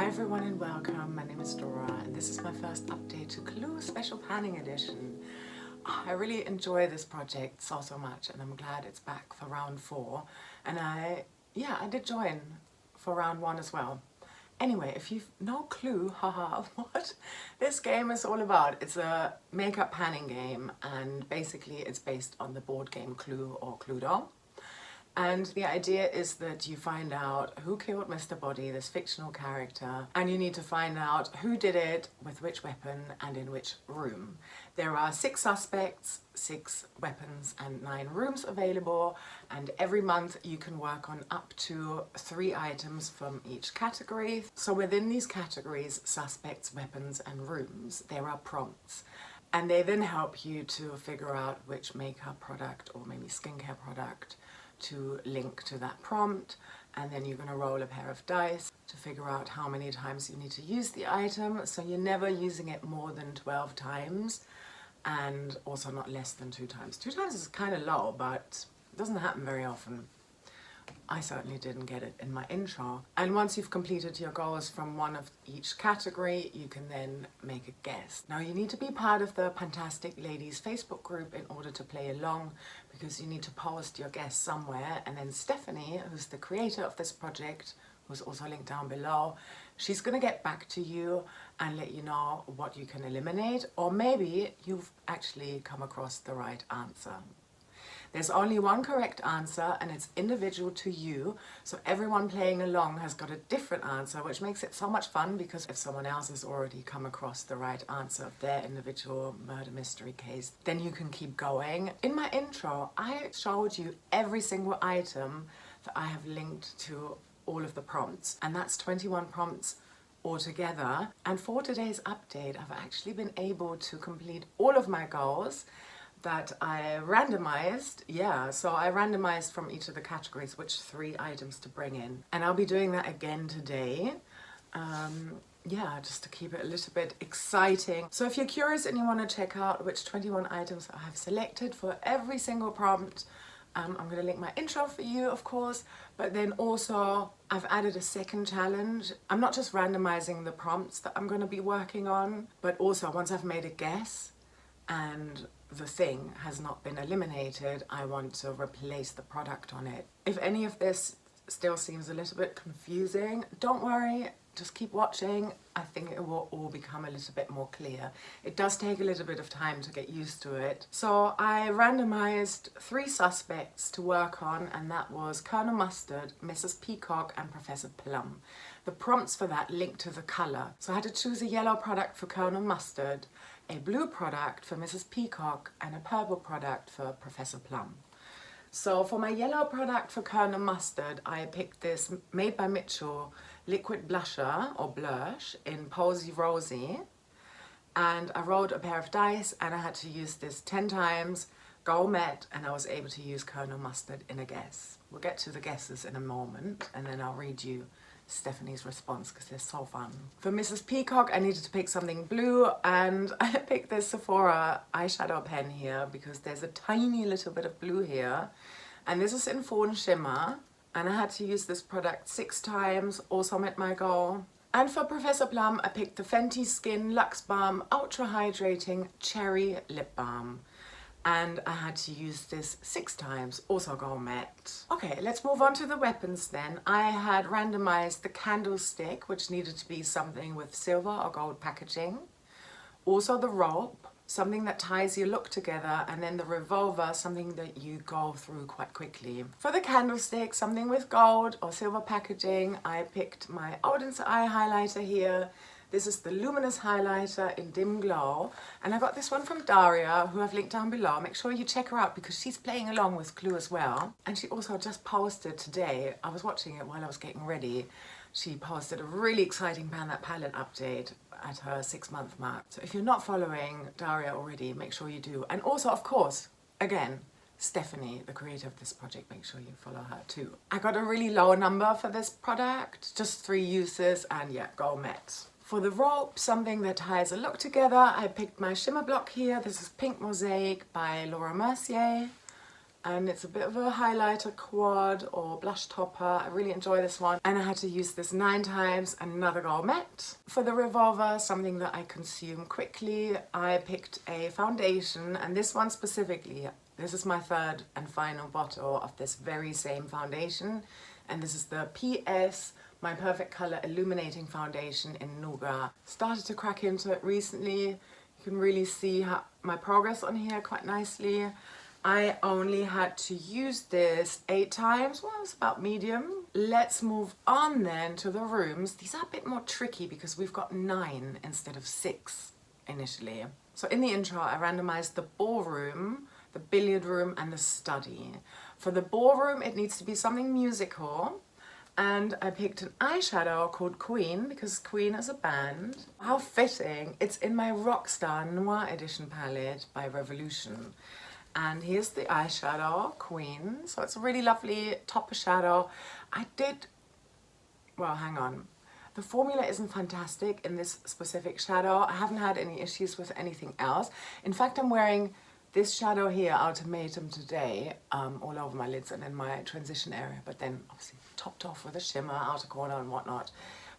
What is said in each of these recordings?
Hi everyone and welcome. My name is Dora and this is my first update to Clue Special Panning Edition. I really enjoy this project so much and I'm glad it's back for round 4, and I did join for round 1 as well. Anyway, if you've no clue what this game is all about, it's a makeup panning game, and basically it's based on the board game Clue or Cluedo. And the idea is that you find out who killed Mr. Body, this fictional character, and you need to find out who did it, with which weapon, and in which room. There are 6 suspects, 6 weapons, and 9 rooms available, and every month you can work on up to 3 items from each category. So within these categories, suspects, weapons, and rooms, there are prompts. And they then help you to figure out which makeup product or maybe skincare product to link to that prompt, and then you're going to roll a pair of dice to figure out how many times you need to use the item, so you're never using it more than 12 times and also not less than 2 times. 2 times is kind of low, but it doesn't happen very often. I certainly didn't get it in my intro. And once you've completed your goals from one of each category, you can then make a guess. Now you need to be part of the Fantastic Ladies Facebook group in order to play along, because you need to post your guess somewhere, and then Stephanie, who's the creator of this project, who's also linked down below, she's going to get back to you and let you know what you can eliminate, or maybe you've actually come across the right answer. There's only one correct answer and it's individual to you, so everyone playing along has got a different answer, which makes it so much fun, because if someone else has already come across the right answer of their individual murder mystery case, then you can keep going. In my intro, I showed you every single item that I have linked to all of the prompts, and that's 21 prompts altogether. And for today's update, I've actually been able to complete all of my goals that I randomized. So I randomized from each of the categories which 3 items to bring in, and I'll be doing that again today. Just to keep it a little bit exciting. So if you're curious and you want to check out which 21 items I have selected for every single prompt, I'm going to link my intro for you, of course, but then also I've added a second challenge. I'm not just randomizing the prompts that I'm going to be working on, but also once I've made a guess and the thing has not been eliminated, I want to replace the product on it. If any of this still seems a little bit confusing, don't worry, just keep watching. I think it will all become a little bit more clear. It does take a little bit of time to get used to it. So I randomized 3 suspects to work on, and that was Colonel Mustard, Mrs. Peacock, and Professor Plum. The prompts for that link to the colour. So I had to choose a yellow product for Colonel Mustard, a blue product for Mrs. Peacock, and a purple product for Professor Plum. So for my yellow product for Colonel Mustard, I picked this Made by Mitchell liquid blusher or blush in Posy Rosy, and I rolled a pair of dice and I had to use this 10 times, goal met, and I was able to use Colonel Mustard in a guess. We'll get to the guesses in a moment, and then I'll read you Stephanie's response because they're so fun. For Mrs. Peacock, I needed to pick something blue, and I picked this Sephora eyeshadow pen here because there's a tiny little bit of blue here, and this is in Fawn Shimmer, and I had to use this product 6 times, also met my goal. And for Professor Plum, I picked the Fenty Skin Luxe Balm Ultra Hydrating Cherry Lip Balm, and I had to use this 6 times, also goal met. Okay, let's move on to the weapons then. I had randomized the candlestick, which needed to be something with silver or gold packaging. Also the rope, something that ties your look together, and then the revolver, something that you go through quite quickly. For the candlestick, something with gold or silver packaging, I picked my Odense eye highlighter here. This is the Luminous Highlighter in Dim Glow, and I got this one from Daria, who I've linked down below. Make sure you check her out because she's playing along with Clue as well. And she also just posted today, I was watching it while I was getting ready, she posted a really exciting palette update at her 6-month mark. So if you're not following Daria already, make sure you do. And also, of course, again, Stephanie, the creator of this project, make sure you follow her too. I got a really low number for this product, just 3 uses, and yeah, goal met. For the rope, something that ties a look together, I picked my shimmer block here. This is Pink Mosaic by Laura Mercier. and it's a bit of a highlighter quad or blush topper. I really enjoy this one, and I had to use this 9 times, another goal met. For the revolver, something that I consume quickly, I picked a foundation, and this one specifically, this is my 3rd and final bottle of this very same foundation, and this is the PS My Perfect Color Illuminating Foundation in Nougat. Started to crack into it recently. You can really see my progress on here quite nicely. I only had to use this 8 times, well, it's about medium. Let's move on then to the rooms. These are a bit more tricky because we've got 9 instead of 6 initially. So in the intro, I randomized the ballroom, the billiard room, and the study. For the ballroom, it needs to be something musical. And I picked an eyeshadow called Queen because Queen is a band. How fitting. It's in my Rockstar Noir Edition palette by Revolution. And here's the eyeshadow, Queen. So it's a really lovely topper shadow. Well, hang on. The formula isn't fantastic in this specific shadow. I haven't had any issues with anything else. In fact, I'm wearing this shadow here, Ultimatum, today, all over my lids and in my transition area. But then, obviously, topped off with a shimmer, outer corner and whatnot.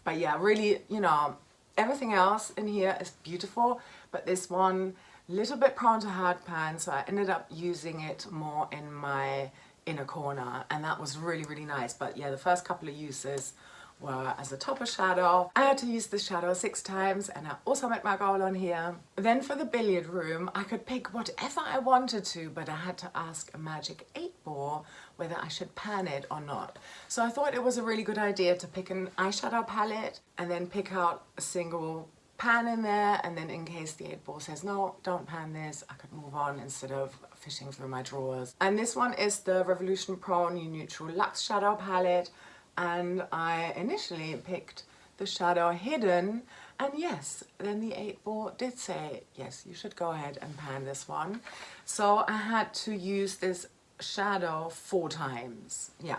But yeah, really, you know, everything else in here is beautiful. But this one, little bit prone to hard pan, so I ended up using it more in my inner corner, and that was really, really nice. But yeah, the first couple of uses were as a topper shadow. I had to use this shadow 6 times, and I also met my goal on here. Then for the billiard room, I could pick whatever I wanted to, but I had to ask a magic 8-ball whether I should pan it or not. So I thought it was a really good idea to pick an eyeshadow palette and then pick out a single pan in there, and then in case the 8-ball says no, don't pan this, I could move on instead of fishing through my drawers. And this one is the Revolution Pro New Neutral Luxe Shadow Palette, and I initially picked the shadow Hidden, and yes, then the 8-ball did say yes, you should go ahead and pan this one. So I had to use this shadow 4 times. Yeah.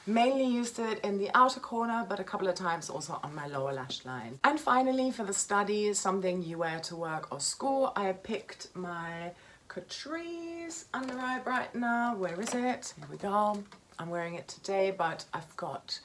Mainly used it in the outer corner, but a couple of times also on my lower lash line. And finally, for the study, something you wear to work or school, I picked my Catrice Under Eye Brightener. Where is it? Here we go. I'm wearing it today, but I've got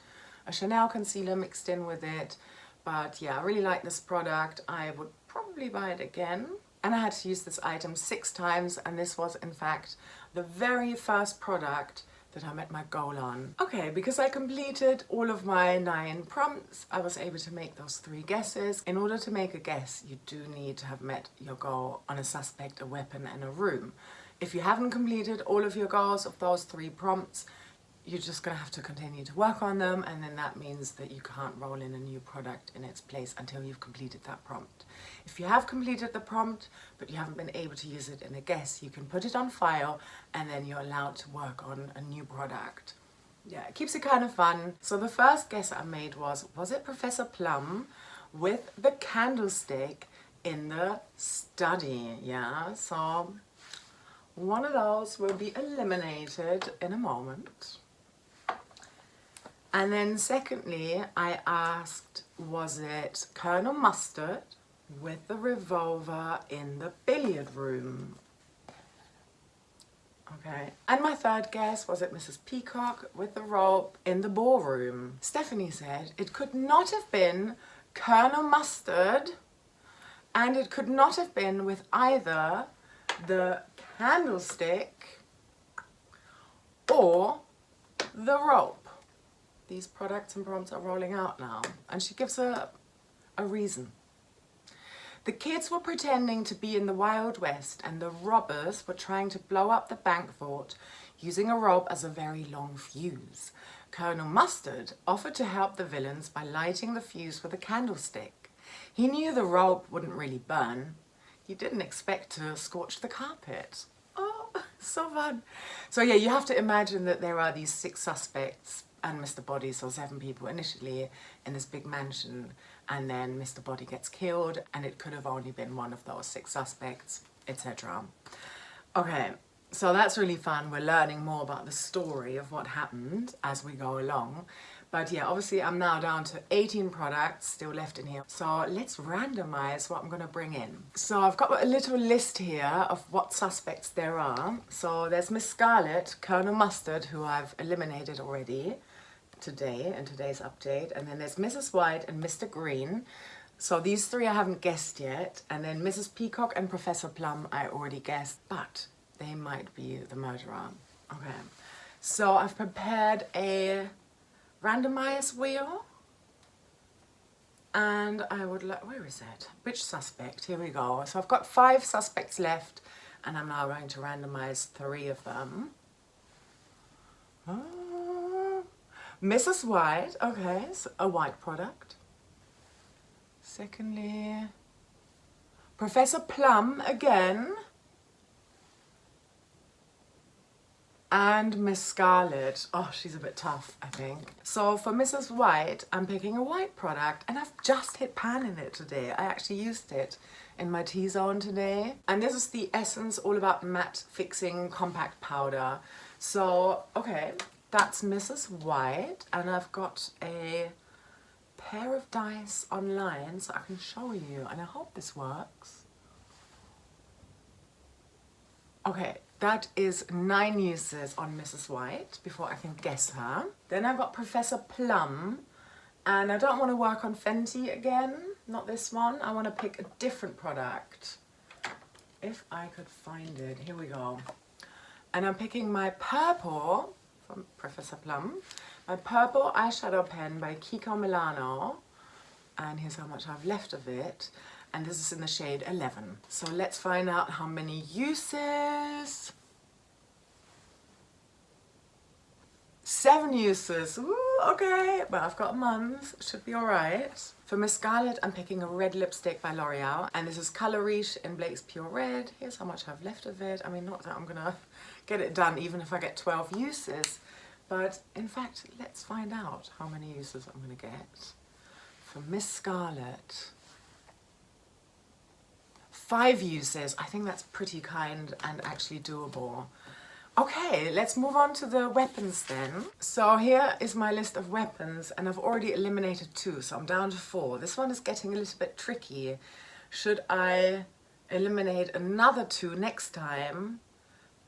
a Chanel concealer mixed in with it. But yeah, I really like this product. I would probably buy it again. And I had to use this item 6 times, and this was in fact the very first product that I met my goal on. Okay, because I completed all of my 9 prompts, I was able to make those 3 guesses. In order to make a guess, you do need to have met your goal on a suspect, a weapon, and a room. If you haven't completed all of your goals of those 3 prompts, you're just gonna have to continue to work on them, and then that means that you can't roll in a new product in its place until you've completed that prompt. If you have completed the prompt, but you haven't been able to use it in a guess, you can put it on file, and then you're allowed to work on a new product. Yeah, it keeps it kind of fun. So the first guess I made was it Professor Plum with the candlestick in the study? Yeah, so one of those will be eliminated in a moment. And then secondly, I asked, was it Colonel Mustard with the revolver in the billiard room? Okay. And my third guess, was it Mrs. Peacock with the rope in the ballroom? Stephanie said it could not have been Colonel Mustard, and it could not have been with either the candlestick or the rope. These products and prompts are rolling out now, and she gives a reason. The kids were pretending to be in the Wild West, and the robbers were trying to blow up the bank vault using a rope as a very long fuse. Colonel Mustard offered to help the villains by lighting the fuse with a candlestick. He knew the rope wouldn't really burn. He didn't expect to scorch the carpet. Oh, so fun. So yeah, you have to imagine that there are these 6 suspects and Mr. Body, so 7 people initially in this big mansion, and then Mr. Body gets killed, and it could have only been one of those 6 suspects, etc. Okay, so that's really fun. We're learning more about the story of what happened as we go along. But yeah, obviously I'm now down to 18 products still left in here. So let's randomize what I'm gonna bring in. So I've got a little list here of what suspects there are. So there's Miss Scarlet, Colonel Mustard, who I've eliminated already today in today's update. And then there's Mrs. White and Mr. Green. So these three I haven't guessed yet. And then Mrs. Peacock and Professor Plum I already guessed, but they might be the murderer. Okay, so I've prepared a randomize wheel, and I would like, where is it? Which suspect? Here we go. So I've got 5 suspects left, and I'm now going to randomize 3 of them. Mrs. White, okay, so a white product. Secondly, Professor Plum again. And Miss Scarlet. Oh, she's a bit tough, I think. So for Mrs. White, I'm picking a white product, and I've just hit pan in it today. I actually used it in my T-zone today. And this is the Essence All About Matte Fixing Compact Powder. So, okay, that's Mrs. White, and I've got a pair of dice online so I can show you, and I hope this works. Okay, that is 9 uses on Mrs. White before I can guess her. Then I've got Professor Plum, and I don't want to work on Fenty again, not this one. I want to pick a different product, if I could find it. Here we go. And I'm picking my purple, from Professor Plum, my purple eyeshadow pen by Kiko Milano, and here's how much I've left of it. And this is in the shade 11. So let's find out how many uses. 7 uses. Ooh, okay. Well, I've got a month. Should be all right. For Miss Scarlet, I'm picking a red lipstick by L'Oreal. And this is Color Riche in Blake's Pure Red. Here's how much I've left of it. I mean, not that I'm going to get it done even if I get 12 uses. But in fact, let's find out how many uses I'm going to get. For Miss Scarlet, 5 uses. I think that's pretty kind and actually doable. Okay, let's move on to the weapons then. So here is my list of weapons, and I've already eliminated 2, so I'm down to 4. This one is getting a little bit tricky. Should I eliminate another 2 next time,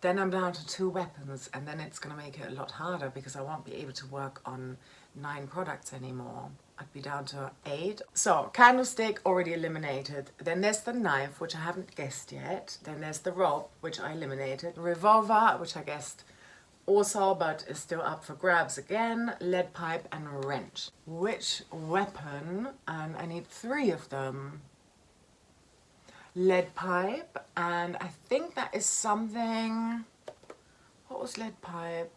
then I'm down to 2 weapons, and then it's going to make it a lot harder because I won't be able to work on 9 products anymore. I'd be down to 8. So, candlestick already eliminated. Then there's the knife, which I haven't guessed yet. Then there's the rope, which I eliminated. Revolver, which I guessed also, but is still up for grabs again. Lead pipe and wrench. Which weapon? And I need 3 of them. Lead pipe, and I think that is something. What was lead pipe?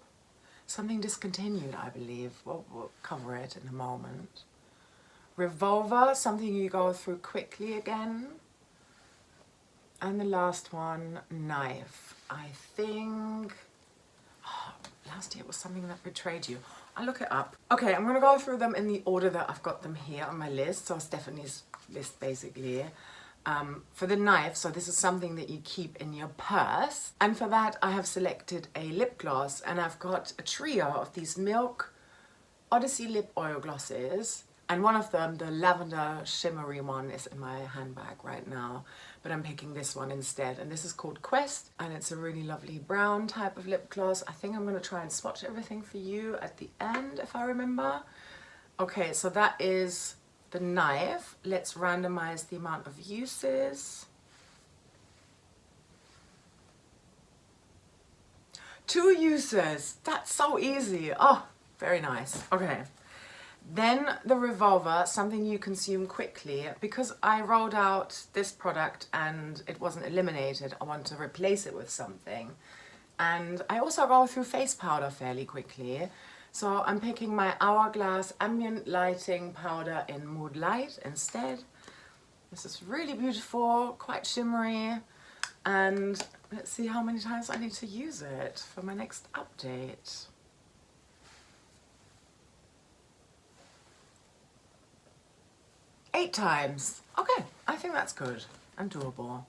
Something discontinued, I believe. We'll cover it in a moment. Revolver, something you go through quickly again. And the last one, knife. I think, last year it was something that betrayed you. I'll look it up. Okay, I'm gonna go through them in the order that I've got them here on my list. So Stephanie's list basically. For the knife, so this is something that you keep in your purse. And for that, I have selected a lip gloss, and I've got a trio of these Milk Odyssey lip oil glosses. And one of them, the lavender shimmery one, is in my handbag right now. But I'm picking this one instead. And this is called Quest, and it's a really lovely brown type of lip gloss. I think I'm gonna try and swatch everything for you at the end, if I remember. Okay, so that is the knife. Let's randomize the amount of uses. 2 uses. That's so easy. Oh, very nice. Okay. Then the revolver, something you consume quickly. Because I rolled out this product and it wasn't eliminated, I want to replace it with something. And I also go through face powder fairly quickly. So I'm picking my Hourglass Ambient Lighting Powder in Mood Light instead. This is really beautiful, quite shimmery. And let's see how many times I need to use it for my next update. 8 times. Okay, I think that's good and doable.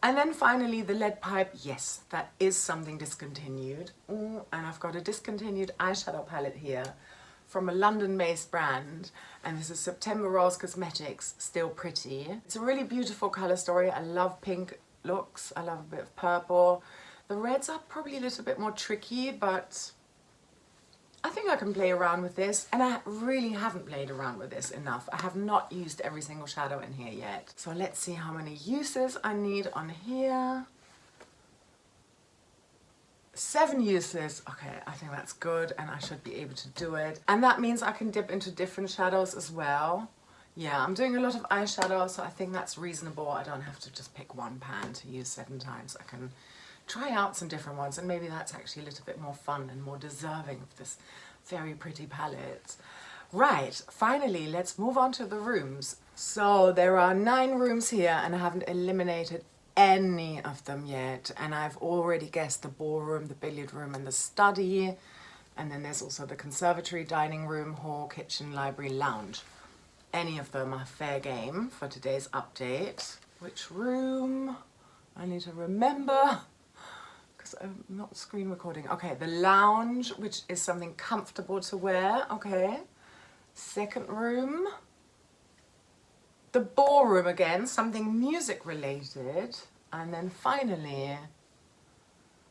And then finally the lead pipe. Yes, that is something discontinued. Ooh, and I've got a discontinued eyeshadow palette here from a London-based brand, and this is September Rose Cosmetics, Still Pretty. It's a really beautiful colour story. I love pink looks, I love a bit of purple. The reds are probably a little bit more tricky, but I think I can play around with this, and I really haven't played around with this enough. I have not used every single shadow in here yet. So let's see how many uses I need on here. 7 uses. Okay, I think that's good, and I should be able to do it. And that means I can dip into different shadows as well. Yeah, I'm doing a lot of eyeshadow, so I think that's reasonable. I don't have to just pick one pan to use 7 times. I can try out some different ones, and maybe that's actually a little bit more fun and more deserving of this very pretty palette. Right, finally, let's move on to the rooms. So there are 9 rooms here, and I haven't eliminated any of them yet, and I've already guessed the ballroom, the billiard room, and the study, and then there's also the conservatory, dining room, hall, kitchen, library, lounge. Any of them are fair game for today's update. Which room? I need to remember, I'm not screen recording. Okay, the lounge, which is something comfortable to wear. Okay. Second room. The ballroom again, something music related. And then finally,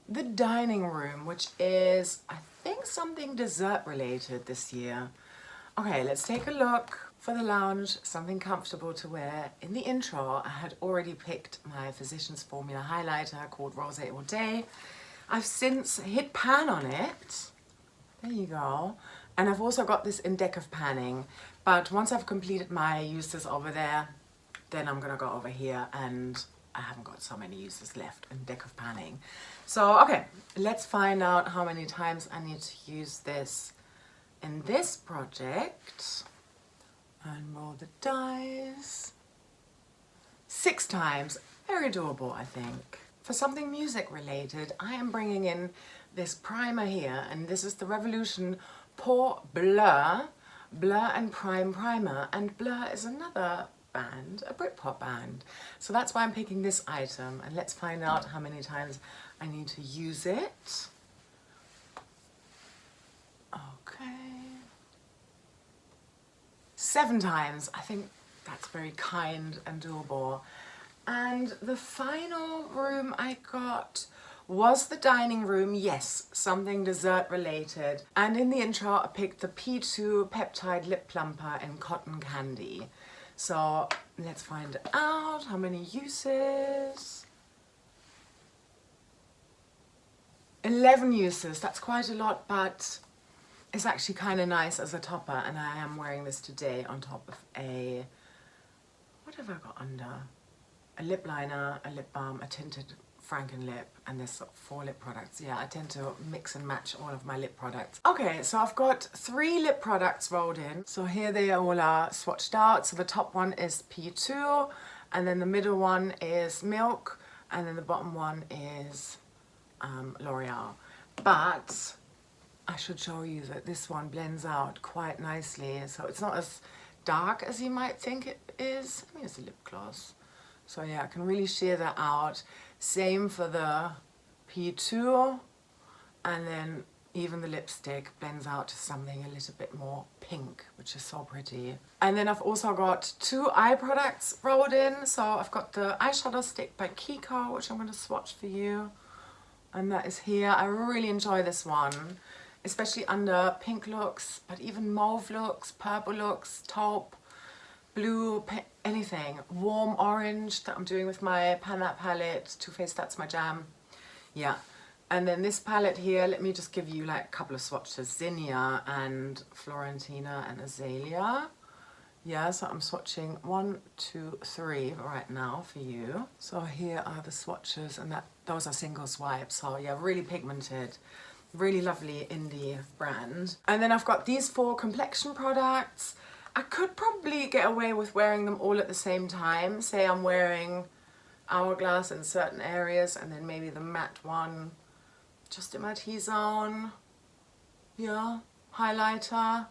the dining room, which is, I think, something dessert related this year. Okay, let's take a look. For the lounge, something comfortable to wear. In the intro, I had already picked my Physicians Formula highlighter called Rosé All Day. I've since hit pan on it. There you go. And I've also got this in deck of panning. But once I've completed my uses over there, then I'm gonna go over here, and I haven't got so many uses left in deck of panning. So, okay, let's find out how many times I need to use this in this project. And roll the dice. 6 times, very doable, I think. For something music related, I am bringing in this primer here, and this is the Revolution Pour Blur and Prime Primer, and Blur is another band, a Britpop band. So that's why I'm picking this item, and let's find out how many times I need to use it. Okay. 7 times. I think that's very kind and doable. And the final room I got was the dining room. Yes, something dessert related. And in the intro, I picked the P2 Peptide Lip Plumper in Cotton Candy. So let's find out how many uses. 11 uses. That's quite a lot, but it's actually kind of nice as a topper, and I am wearing this today on top of a, what have I got under? A lip liner, a lip balm, a tinted Franken lip, and there's 4 lip products. Yeah, I tend to mix and match all of my lip products. Okay, so I've got 3 lip products rolled in. So here they all are swatched out. So the top one is P2, and then the middle one is Milk, and then the bottom one is L'Oreal. But I should show you that this one blends out quite nicely. So it's not as dark as you might think it is. I mean, it's a lip gloss. So yeah, I can really sheer that out. Same for the P2, and then even the lipstick blends out to something a little bit more pink, which is so pretty. And then I've also got 2 eye products rolled in. So I've got the eyeshadow stick by Kiko, which I'm going to swatch for you. And that is here. I really enjoy this one, especially under pink looks, but even mauve looks, purple looks, taupe, blue, anything. Warm orange that I'm doing with my Pan That palette, Too Faced That's My Jam. Yeah. And then this palette here, let me just give you like a couple of swatches. Zinnia and Florentina and Azalea. Yeah, so I'm swatching 1, 2, 3 right now for you. So here are the swatches, and those are single swipes. So yeah, really pigmented. Really lovely indie brand. And then I've got these 4 complexion products. I could probably get away with wearing them all at the same time. Say I'm wearing Hourglass in certain areas, and then maybe the matte one just in my T-zone. Yeah, highlighter.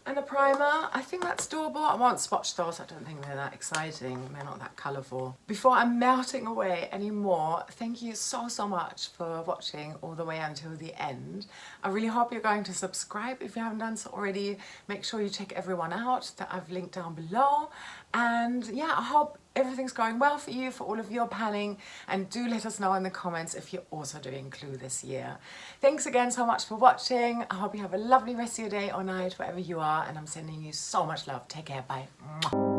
And a primer, I think that's doable. I won't swatch those, I don't think they're that exciting, they're not that colourful. Before I'm melting away anymore, thank you so much for watching all the way until the end. I really hope you're going to subscribe if you haven't done so already. Make sure you check everyone out that I've linked down below. And yeah, I hope everything's going well for you, for all of your planning, and do let us know in the comments if you're also doing Clue this year. Thanks again so much for watching. I hope you have a lovely rest of your day or night wherever you are, and I'm sending you so much love. Take care, bye.